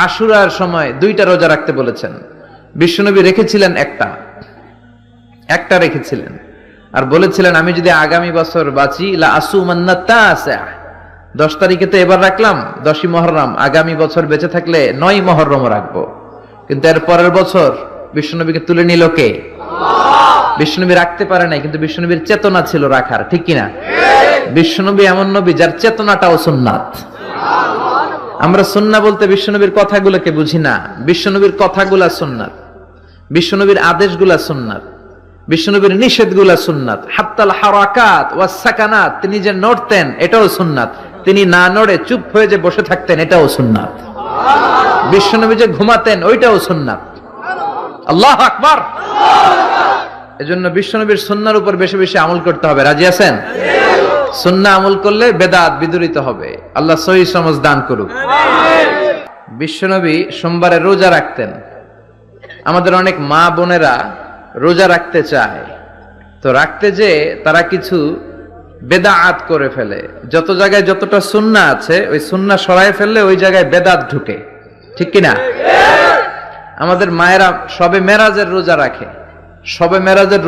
আশুরার সময় 2টা রোজা রাখতে বলেছেন। বিশ্বনবী রেখেছিলেন একটা রেখেছিলেন, আর বলেছিলেন আমি যদি আগামী বছর বাঁচি লা আসুমান্না তাসা, 10 তারিখে তো এবার রাখলাম 10ই মুহররম, আগামী বছর বেঁচে থাকলে 9ই মুহররম রাখবো। কিন্তু এর পরের বছর বিশ্বনবীকে তুলে নিল কে? বিশ্বনবী রাখতে পারে নাই, কিন্তু বিশ্বনবীর চেতনা ছিল রাখার, ঠিক কিনা? বিশ্বনবী এমন নবী যার চেতনাটাও সুন্নাত। আমরা সুন্নাহ বলতে বিশ্বনবীর কথাগুলোকে বুঝি না, বিশ্বনবীর কথাগুলা সুন্নাত, বিশ্বনবীর আদেশগুলা সুন্নাত, বিশ্বনবীর নিষেধগুলা সুন্নাত। হাত্তাল হারাকাত ওয়াস সাকানাত, তিনি যে নড়তেন এটাও সুন্নাত, তিনি না নড়ে চুপ হয়ে যে বসে থাকতেন এটাও সুন্নাত। বিশ্বনবী যে ঘুমাতেন ওইটাও সুন্নাত। আল্লাহু আকবার। এজন্য বিশ্বনবীর সুন্নাহর উপর বেশি বেশি আমল করতে হবে। রাজি আছেন? সুন্নাহ আমল করলে বেদাত বিদুরিত হবে। আল্লাহ সহিহ সমাজ দান করুক। বিশ্বনবী সোমবারে রোজা রাখতেন। আমাদের অনেক মা বোনেরা রোজা রাখতে চায়, তো রাখতে যে তারা কিছু বেদাত করে ফেলে। যত জায়গায় যতটা সুন্নাহ আছে ওই সুন্নাহ সরায় ফেললে ওই জায়গায় বেদাত ঢুকে, ঠিক কিনা? আমাদের মায়েরা শবে মেরাজের রোজা রাখে। শবে মেরাজের